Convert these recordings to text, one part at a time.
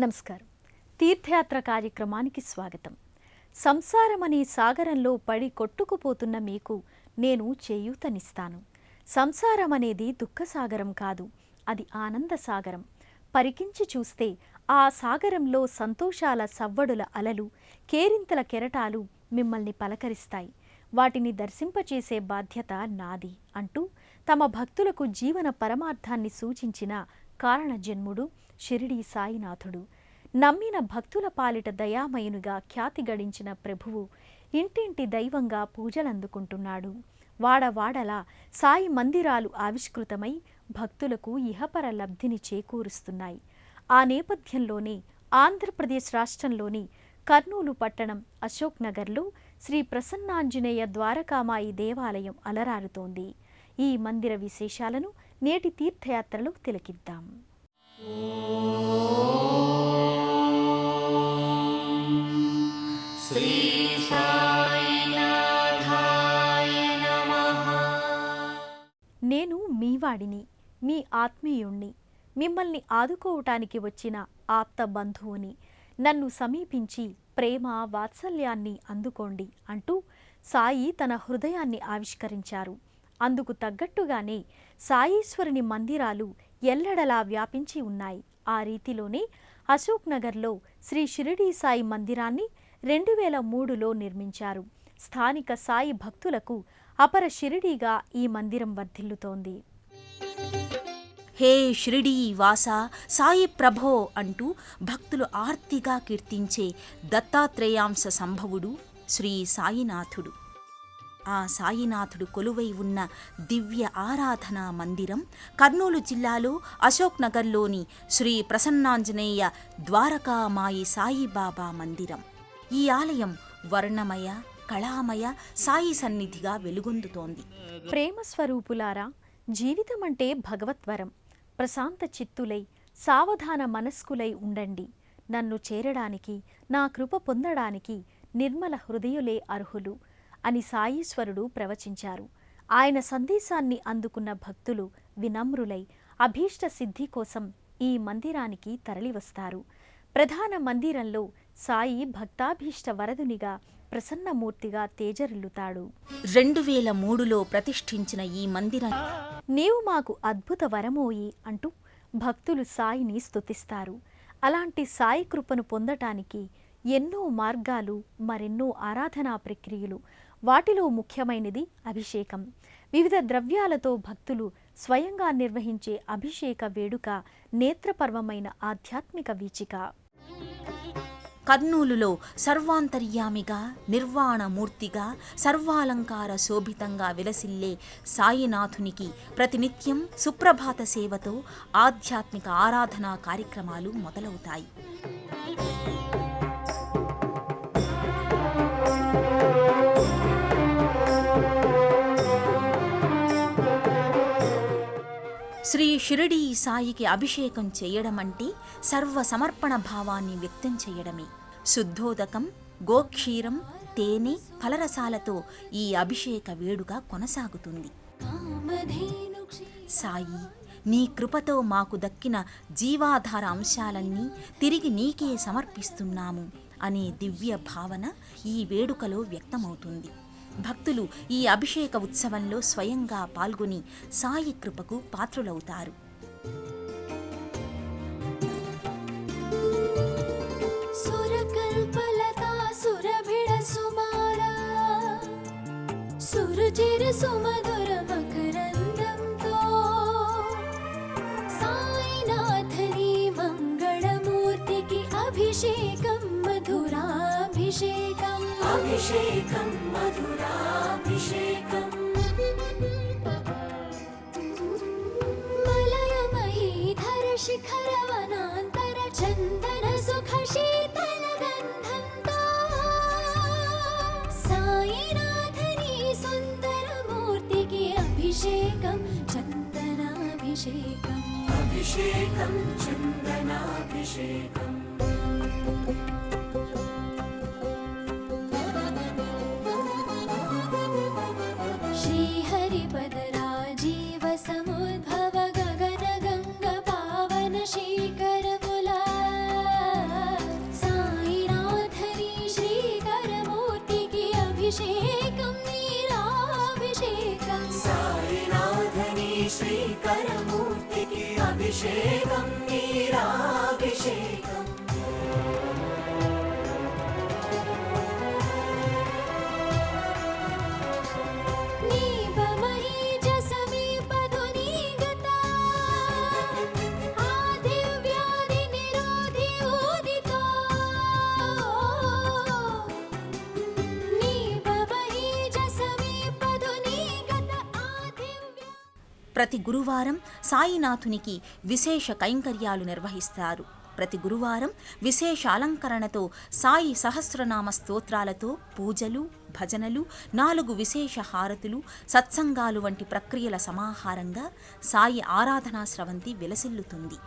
నమస్కారం. తీర్థయాత్ర కార్యక్రమానికి స్వాగతం. సంసారమనే సాగరంలో పడి కొట్టుకుపోతున్న మీకు నేను చేయూతనిస్తాను. సంసారమనేది దుఃఖసాగరం కాదు, అది ఆనంద సాగరం. పరికించి చూస్తే ఆ సాగరంలో సంతోషాల సవ్వడుల అలలు, కేరింతల కెరటాలు మిమ్మల్ని పలకరిస్తాయి. వాటిని దర్శింపచేసే బాధ్యత నాది అంటూ తమ భక్తులకు జీవన పరమార్థాన్ని సూచించిన కారణజన్ముడు షిరిడీ సాయినాథుడు. నమ్మిన భక్తుల పాలిట దయామయునిగా ఖ్యాతి గడించిన ప్రభువు ఇంటింటి దైవంగా పూజలందుకుంటున్నాడు. వాడవాడలా సాయి మందిరాలు ఆవిష్కృతమై భక్తులకు ఇహపర లబ్ధిని చేకూరుస్తున్నాయి. ఆ నేపథ్యంలోనే ఆంధ్రప్రదేశ్ రాష్ట్రంలోని కర్నూలు పట్టణం అశోక్ నగర్లో శ్రీ ప్రసన్నాంజనేయ ద్వారకామాయి దేవాలయం అలరారుతోంది. ఈ మందిర విశేషాలను నేటి తీర్థయాత్రలో తిలకిద్దాం. నేను మీవాడిని, మీ ఆత్మీయుణ్ణి, మిమ్మల్ని ఆదుకోవటానికి వచ్చిన ఆప్త బంధువుని. నన్ను సమీపించి ప్రేమ వాత్సల్యాన్ని అందుకోండి అంటూ సాయి తన హృదయాన్ని ఆవిష్కరించారు. అందుకు తగ్గట్టుగానే సాయీశ్వరుని మందిరాలు ఎల్లడలా వ్యాపించి ఉన్నాయి. ఆ రీతిలోనే అశోక్ నగర్లో శ్రీ షిరిడీ సాయి మందిరాన్ని 2003లో నిర్మించారు. స్థానిక సాయి భక్తులకు అపర షిరిడీగా ఈ మందిరం వర్ధిల్లుతోంది. హే షిరిడీ వాస సాయి ప్రభో అంటూ భక్తులు ఆర్తిగా కీర్తించే దత్తాత్రేయాంశ సంభవుడు శ్రీ సాయినాథుడు. ఆ సాయినాథుడు కొలువై ఉన్న దివ్య ఆరాధనా మందిరం కర్నూలు జిల్లాలో అశోక్ నగర్లోని శ్రీ ప్రసన్నాంజనేయ ద్వారకామాయి సాయిబాబా మందిరం. ఈ ఆలయం వర్ణమయ కళామయ సాయి సన్నిధిగా వెలుగొందుతోంది. ప్రేమ స్వరూపులారా, జీవితమంటే భగవత్వరం. ప్రశాంత చిత్తులై సావధాన మనస్కులై ఉండండి. నన్ను చేరడానికి, నా కృప పొందడానికి నిర్మల హృదయులే అర్హులు అని సాయీశ్వరుడు ప్రవచించారు. ఆయన సందేశాన్ని అందుకున్న భక్తులు వినమ్రులై అభీష్ట సిద్ధి కోసం ఈ మందిరానికి తరలివస్తారు. ప్రధాన మందిరంలో సాయి భక్తాభీష్ట వరదునిగా ప్రసన్నమూర్తిగా తేజరిల్లుతాడు. 2003లో ప్రతిష్ఠించిన ఈ మందిరం నీవు మాకు అద్భుత వరమోయి అంటూ భక్తులు సాయిని స్తుతిస్తారు. అలాంటి సాయి కృపను పొందటానికి ఎన్నో మార్గాలు, మరెన్నో ఆరాధనా ప్రక్రియలు. వాటిలో ముఖ్యమైనది అభిషేకం. వివిధ ద్రవ్యాలతో భక్తులు స్వయంగా నిర్వహించే అభిషేక వేడుక నేత్రపర్వమైన ఆధ్యాత్మిక వీచిక. కర్నూలులో సర్వాంతర్యామిగా, నిర్వాణమూర్తిగా, సర్వాలంకార శోభితంగా విలసిల్లే సాయినాథునికి ప్రతినిత్యం సుప్రభాత సేవతో ఆధ్యాత్మిక ఆరాధనా కార్యక్రమాలు మొదలవుతాయి. శ్రీ షిరిడీ సాయికి అభిషేకం చేయడమంటే సర్వసమర్పణ భావాన్ని వ్యక్తం చేయడమే. శుద్ధోదకం, గోక్షీరం, తేనె, ఫలరసాలతో ఈ అభిషేక వేడుక కొనసాగుతుంది. సాయి, నీ కృపతో మాకు దక్కిన జీవాధార అంశాలన్నీ తిరిగి నీకే సమర్పిస్తున్నాము అనే దివ్య భావన ఈ వేడుకలో వ్యక్తమవుతుంది. భక్తులు ఈ అభిషేక ఉత్సవంలో స్వయంగా పాల్గొని సాయి కృపకు పాత్రులవుతారు. సాయినాథని మంగళమూర్తికి అభిషేకం మధురాభిషేకం, అభిషేకం మధురాభిషేకం. మలయమహీధర శిఖర వనాంతర చందన సుఖ శీతల గంధంతో సాయినాథని సుందర మూర్తికి అభిషేకం చందనాభిషేకం, అభిషేకం చందనాభిషేకం. श्रीहरिपदराजीव समुद्भव गगन गंग पावन शीकर बुला అభిషేకం నీరాభిషేకం సాయినాథని శ్రీకరమూర్తికి అభిషేకం నీరాభిషేకం ప్రతి గురువారం సాయినాథునికి విశేష కైంకర్యాలు నిర్వహిస్తారు. ప్రతి గురువారం విశేష అలంకరణతో సాయి సహస్రనామ స్తోత్రాలతో పూజలు, భజనలు, 4 విశేష హారతులు, సత్సంగాలు వంటి ప్రక్రియల సమాహారంగా సాయి ఆరాధనా స్రవంతి విలసిల్లుతుంది.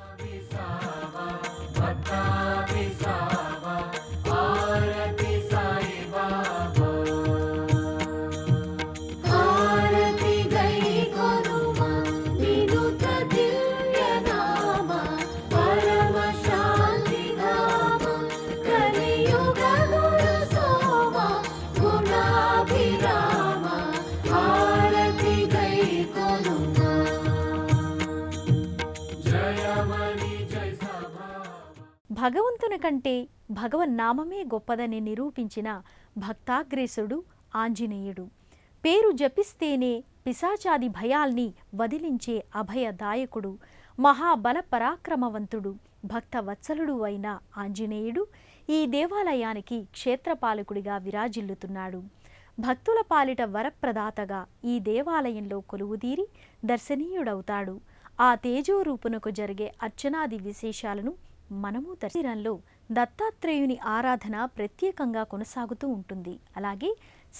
భగవంతుని కంటే భగవన్నామమే గొప్పదని నిరూపించిన భక్తాగ్రేసుడు ఆంజనేయుడు. పేరు జపిస్తేనే పిశాచాది భయాల్ని వదిలించే అభయదాయకుడు, మహాబల పరాక్రమవంతుడు, భక్తవత్సలుడు అయిన ఆంజనేయుడు ఈ దేవాలయానికి క్షేత్రపాలకుడిగా విరాజిల్లుతున్నాడు. భక్తుల పాలిట వరప్రదాతగా ఈ దేవాలయంలో కొలువుదీరి దర్శనీయుడవుతాడు. ఆ తేజోరూపునకు జరిగే అర్చనాది విశేషాలను మనము దర్శనంలో దత్తాత్రేయుని ఆరాధన ప్రత్యేకంగా కొనసాగుతూ ఉంటుంది. అలాగే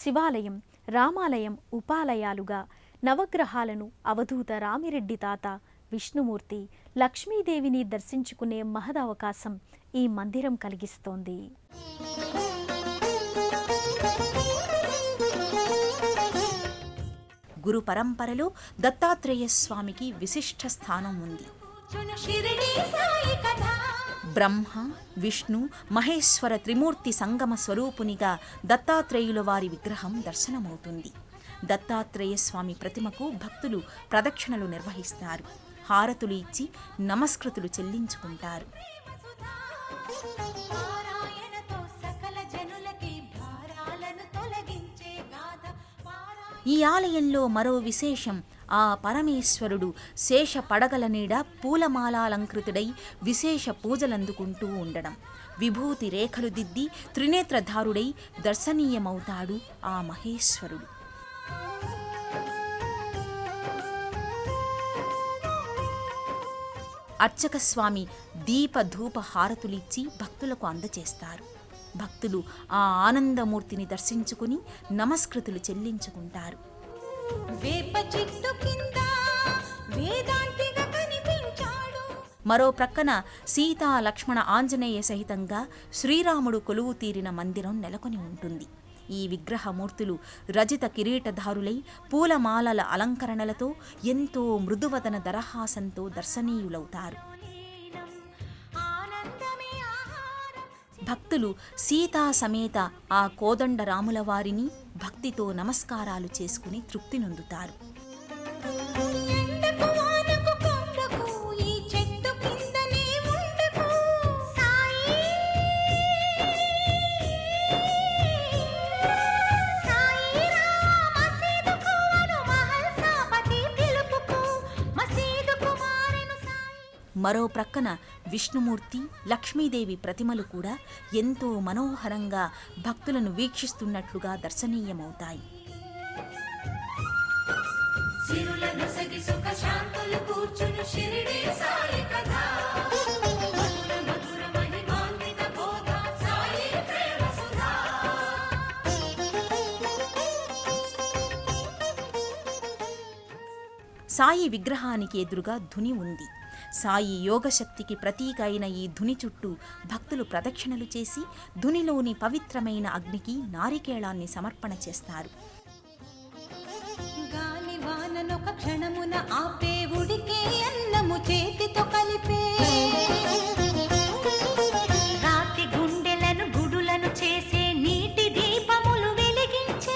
శివాలయం, రామాలయం ఉపాలయాలుగా నవగ్రహాలను అవధూత రామిరెడ్డి తాత, విష్ణుమూర్తి, లక్ష్మీదేవిని దర్శించుకునే మహదవకాశం ఈ మందిరం కలిగిస్తోంది. గురు పరంపరలో దత్తాత్రేయ స్వామికి విశిష్ట స్థానం ఉంది. బ్రహ్మ, విష్ణు, మహేశ్వర త్రిమూర్తి సంగమ స్వరూపునిగా దత్తాత్రేయుల వారి విగ్రహం దర్శనమవుతుంది. దత్తాత్రేయ స్వామి ప్రతిమకు భక్తులు ప్రదక్షిణలు నిర్వహిస్తారు, హారతులు ఇచ్చి నమస్కృతులు చెల్లించుకుంటారు. ఈ ఆలయంలో మరో విశేషం, ఆ పరమేశ్వరుడు శేష పడగల నీడ పూలమాలాలంకృతుడై విశేష పూజలందుకుంటూ ఉండడం. విభూతి రేఖలు దిద్ది త్రినేత్రధారుడై దర్శనీయమవుతాడు ఆ మహేశ్వరుడు. అర్చక స్వామి దీప ధూప హారతులిచ్చి భక్తులకు అందజేస్తారు. భక్తులు ఆ ఆనందమూర్తిని దర్శించుకుని నమస్కృతులు చెల్లించుకుంటారు. మరో ప్రక్కన సీతా లక్ష్మణ ఆంజనేయ సహితంగా శ్రీరాముడు కొలువు తీరిన మందిరం నెలకొని ఉంటుంది. ఈ విగ్రహమూర్తులు రజిత కిరీటధారులై పూలమాలల అలంకరణలతో ఎంతో మృదువదన దరహాసంతో దర్శనీయులవుతారు. భక్తులు సీతా సమేత ఆ కోదండ రాముల వారిని భక్తితో నమస్కారాలు చేసుకుని తృప్తి నొందుతారు. మరో ప్రక్కన విష్ణుమూర్తి, లక్ష్మీదేవి ప్రతిమలు కూడా ఎంతో మనోహరంగా భక్తులను వీక్షిస్తున్నట్లుగా దర్శనీయమవుతాయి. సాయి విగ్రహానికి ఎదురుగా ధుని ఉంది. సాయి యోగశక్తికి ప్రతీక అయిన ఈ ధుని చుట్టూ భక్తులు ప్రదక్షిణలు చేసి ధునిలోని పవిత్రమైన అగ్నికి నారికేళాన్ని సమర్పణ చేస్తారు. గాలివాననొక క్షణమున ఆపే ఉడికే అన్నము చేతితో కలిపే రాతి గుండెలను గుడులను చేసే నీటి దీపములు వెలిగించే